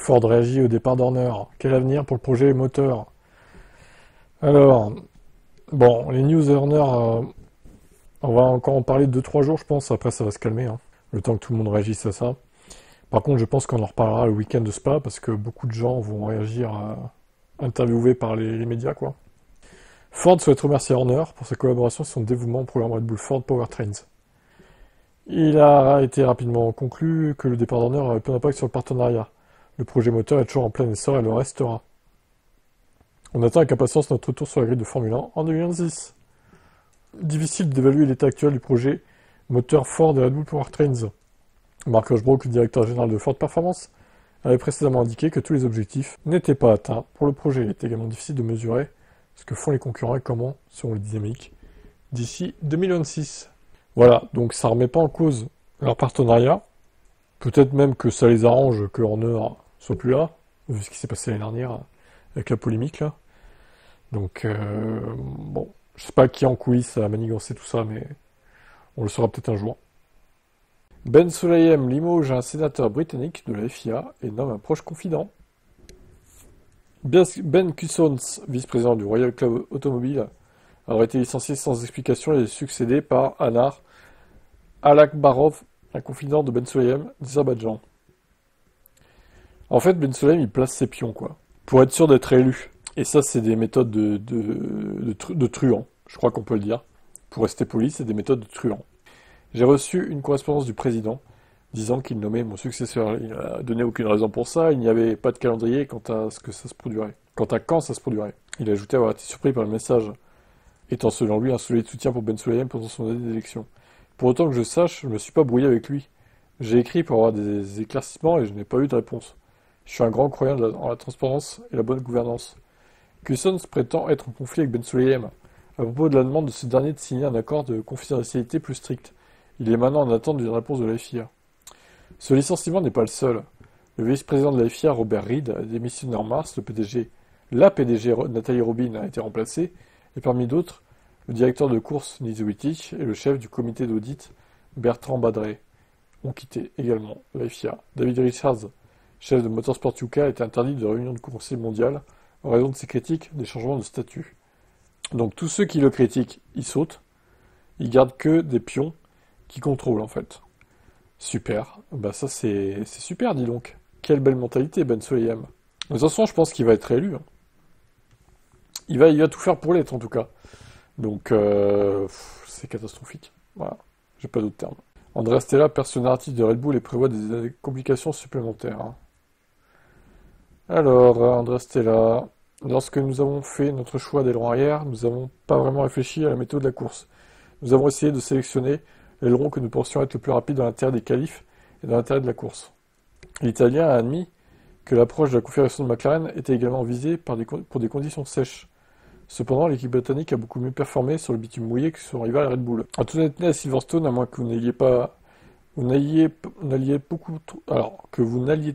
Ford réagit au départ d'Horner. Quel avenir pour le projet moteur? Alors, bon, les news Horner, on va encore en parler 2-3 jours, je pense. Après, ça va se calmer, hein, le temps que tout le monde réagisse à ça. Par contre, je pense qu'on en reparlera le week-end de Spa, parce que beaucoup de gens vont réagir interviewés par les médias, quoi. Ford souhaite remercier Horner pour sa collaboration et son dévouement au programme Red Bull Ford Powertrains. Il a été rapidement conclu que le départ d'Horner avait peu d'impact sur le partenariat. Le projet moteur est toujours en plein essor et le restera. On attend avec impatience notre retour sur la grille de Formule 1 en 2026. Difficile d'évaluer l'état actuel du projet moteur Ford et Red Bull Powertrains. Mark Rushbrook, le directeur général de Ford Performance, avait précédemment indiqué que tous les objectifs n'étaient pas atteints pour le projet. Il est également difficile de mesurer ce que font les concurrents et comment seront les dynamiques d'ici 2026. Voilà, donc ça ne remet pas en cause leur partenariat. Peut-être même que ça les arrange que Horner soit plus là, vu ce qui s'est passé l'année dernière avec la polémique là. Donc bon, je sais pas qui en coulisses a manigancé tout ça, mais on le saura peut-être un jour. Ben Sulayem limoge un sénateur britannique de la FIA et nomme un proche confident. Ben Cussons, vice-président du Royal Club Automobile, aurait été licencié sans explication et succédé par Anar Alakbarov, un confident de Ben Sulayem d'Azerbaïdjan. En fait, Ben Sulayem, il place ses pions, quoi, pour être sûr d'être élu. Et ça, c'est des méthodes de truand, je crois qu'on peut le dire. Pour rester poli, c'est des méthodes de truand. J'ai reçu une correspondance du président disant qu'il nommait mon successeur. Il n'a donné aucune raison pour ça, il n'y avait pas de calendrier quant à ce que ça se produirait. Quant à quand ça se produirait. Il a ajouté avoir été surpris par le message, étant selon lui un solide soutien pour Ben Sulayem pendant son année d'élection. Pour autant que je sache, je ne me suis pas brouillé avec lui. J'ai écrit pour avoir des éclaircissements et je n'ai pas eu de réponse. Je suis un grand croyant en la transparence et la bonne gouvernance. Cussons prétend être en conflit avec Ben Sulayem à propos de la demande de ce dernier de signer un accord de confidentialité plus strict. Il est maintenant en attente d'une réponse de la FIA. Ce licenciement n'est pas le seul. Le vice-président de la FIA, Robert Reid, a démissionné en mars. La PDG Nathalie Robin a été remplacée. Et parmi d'autres, le directeur de course Niz Wittich et le chef du comité d'audit Bertrand Badré ont quitté également la FIA. David Richards, chef de Motorsport UK, a été interdit de réunion de conseil mondial en raison de ses critiques des changements de statut. Donc tous ceux qui le critiquent, ils sautent. Ils gardent que des pions qui contrôlent en fait. Super. Bah ça c'est super, dis donc. Quelle belle mentalité, Ben Sulayem. De toute façon, je pense qu'il va être élu. Hein. Il va tout faire pour l'être en tout cas. Donc c'est catastrophique. Voilà. J'ai pas d'autres termes. Andrea Stella perce le narratif de Red Bull et prévoit des complications supplémentaires. Hein. Alors, Andrea Stella, lorsque nous avons fait notre choix d'aileron arrière, nous n'avons pas vraiment réfléchi à la méthode de la course. Nous avons essayé de sélectionner l'aileron que nous pensions être le plus rapide dans l'intérêt des qualifs et dans l'intérêt de la course. L'Italien a admis que l'approche de la configuration de McLaren était également visée pour des conditions sèches. Cependant, l'équipe britannique a beaucoup mieux performé sur le bitume mouillé que son rival Red Bull. En toute honnêteté, à Silverstone, à moins que vous n'alliez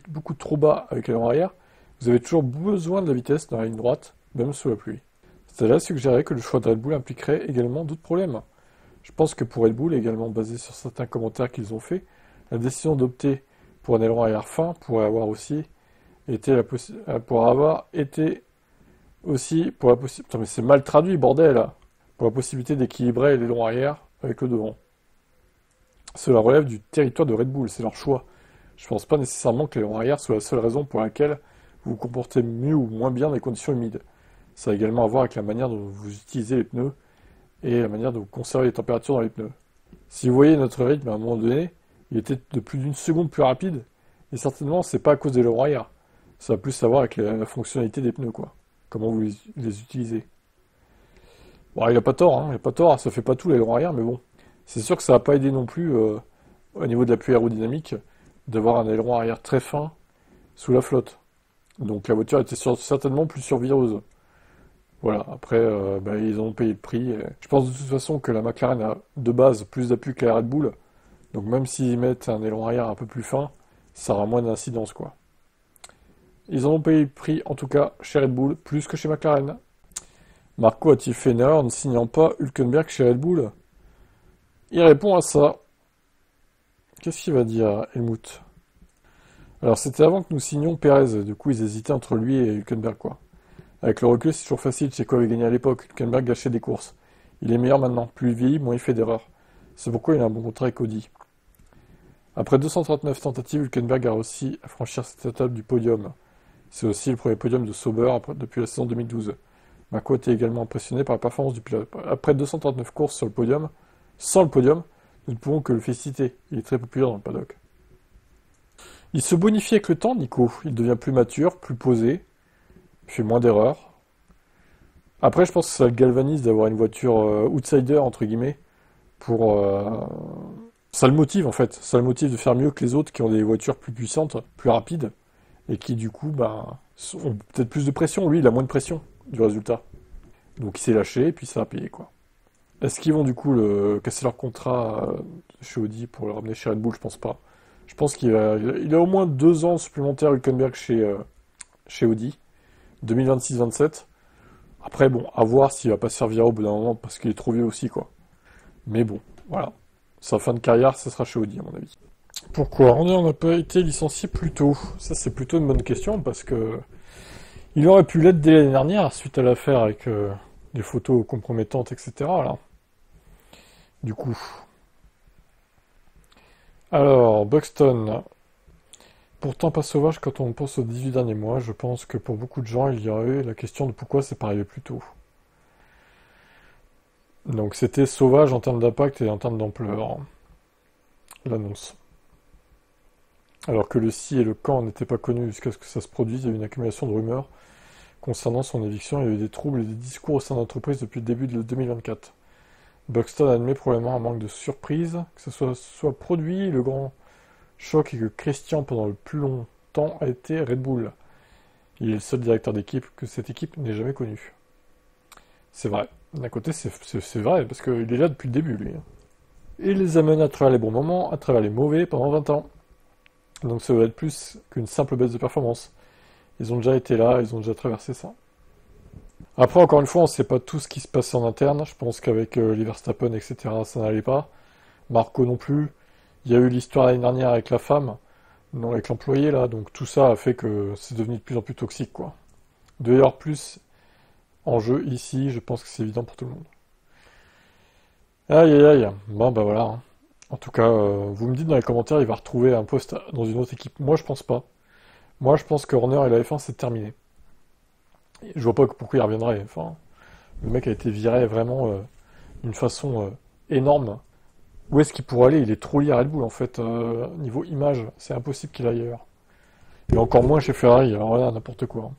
beaucoup trop bas avec l'aileron arrière, vous avez toujours besoin de la vitesse dans la ligne droite, même sous la pluie. Cela suggérait que le choix de Red Bull impliquerait également d'autres problèmes. Je pense que pour RedLl, également basé sur certains commentaires qu'ils ont faits, la décision d'opter pour un aileron arrière fin pourrait avoir été Putain, mais c'est mal traduit, bordel! Pour la possibilité d'équilibrer l'aileron arrière avec le devant. Cela relève du territoire de Red Bull, c'est leur choix. Je pense pas nécessairement que l'aileron arrière soit la seule raison pour laquelle vous vous comportez mieux ou moins bien dans les conditions humides. Ça a également à voir avec la manière dont vous utilisez les pneus et la manière de vous conserver les températures dans les pneus. Si vous voyez notre rythme à un moment donné, il était de plus d'une seconde plus rapide, et certainement c'est pas à cause des ailerons arrière. Ça a plus à voir avec la fonctionnalité des pneus, quoi. Comment vous les utilisez. Bon, il a pas tort, hein, il a pas tort, ça fait pas tout l'aileron arrière, mais bon. C'est sûr que ça n'a pas aidé non plus, au niveau de l'appui aérodynamique, d'avoir un aileron arrière très fin sous la flotte. Donc la voiture était certainement plus survireuse. Voilà, après, ils ont payé le prix. Je pense de toute façon que la McLaren a de base plus d'appui que la Red Bull. Donc même s'ils mettent un aileron arrière un peu plus fin, ça aura moins d'incidence, quoi. Ils ont payé le prix, en tout cas, chez Red Bull, plus que chez McLaren. Marco a-t-il fait une erreur en ne signant pas Hülkenberg chez Red Bull? Il répond à ça. Qu'est-ce qu'il va dire, Helmut? Alors c'était avant que nous signions Pérez, du coup ils hésitaient entre lui et Hülkenberg, quoi. Avec le recul, c'est toujours facile, Checo avait gagné à l'époque, Hülkenberg gâchait des courses. Il est meilleur maintenant, plus il vieillit, moins il fait d'erreurs. C'est pourquoi il a un bon contrat avec Audi. Après 239 tentatives, Hülkenberg a réussi à franchir cette étape du podium. C'est aussi le premier podium de Sauber depuis la saison 2012. Marco était également impressionné par la performance du pilote. Après 239 courses sur le podium, sans le podium, nous ne pouvons que le féliciter. Il est très populaire dans le paddock. Il se bonifie avec le temps, Nico. Il devient plus mature, plus posé, il fait moins d'erreurs. Après, je pense que ça le galvanise d'avoir une voiture outsider, entre guillemets, pour... ça le motive, en fait. Ça le motive de faire mieux que les autres qui ont des voitures plus puissantes, plus rapides, et qui, du coup, bah, ont peut-être plus de pression. Lui, il a moins de pression du résultat. Donc il s'est lâché, et puis ça a payé, quoi. Est-ce qu'ils vont, du coup, casser leur contrat chez Audi pour le ramener chez Red Bull? Je pense pas. Je pense qu'il a au moins 2 ans supplémentaires Hülkenberg chez Audi. 2026-27. Après, bon, à voir s'il va pas se servir au bout d'un moment parce qu'il est trop vieux aussi, quoi. Mais bon, voilà. Sa fin de carrière, ça sera chez Audi, à mon avis. Pourquoi on n'a pas été licencié plus tôt? Ça, c'est plutôt une bonne question parce que il aurait pu l'être dès l'année dernière suite à l'affaire avec des photos compromettantes, etc. Là. Du coup. Alors, Buxton. Pourtant pas sauvage quand on pense aux 18 derniers mois, je pense que pour beaucoup de gens, il y aurait eu la question de pourquoi c'est pas arrivé plus tôt. Donc c'était sauvage en termes d'impact et en termes d'ampleur, l'annonce. Alors que le si et le quand n'étaient pas connus jusqu'à ce que ça se produise, il y a eu une accumulation de rumeurs concernant son éviction, il y a eu des troubles et des discours au sein de l'entreprise depuis le début de 2024. Buxton admet probablement un manque de surprise, que ce soit produit, le grand choc est que Christian, pendant le plus longtemps, a été Red Bull. Il est le seul directeur d'équipe que cette équipe n'ait jamais connu. C'est vrai. D'un côté, c'est vrai, parce qu'il est là depuis le début, lui. Et il les amène à travers les bons moments, à travers les mauvais, pendant 20 ans. Donc ça va être plus qu'une simple baisse de performance. Ils ont déjà été là, ils ont déjà traversé ça. Après, encore une fois, on ne sait pas tout ce qui se passe en interne. Je pense qu'avec les Verstappen, etc., ça n'allait pas. Marco non plus. Il y a eu l'histoire l'année dernière avec la femme, non avec l'employé là, donc tout ça a fait que c'est devenu de plus en plus toxique, quoi. Il doit y avoir plus en jeu ici, je pense que c'est évident pour tout le monde. Aïe aïe aïe, bon bah voilà. Hein. En tout cas, vous me dites dans les commentaires, il va retrouver un poste dans une autre équipe. Moi je pense pas. Moi je pense que Horner et la F1 c'est terminé. Je vois pas pourquoi il reviendrait. Enfin, le mec a été viré vraiment d'une façon énorme. Où est-ce qu'il pourrait aller? Il est trop lié à Red Bull en fait, niveau image, c'est impossible qu'il aille ailleurs. Et encore moins chez Ferrari, alors là, n'importe quoi. Hein.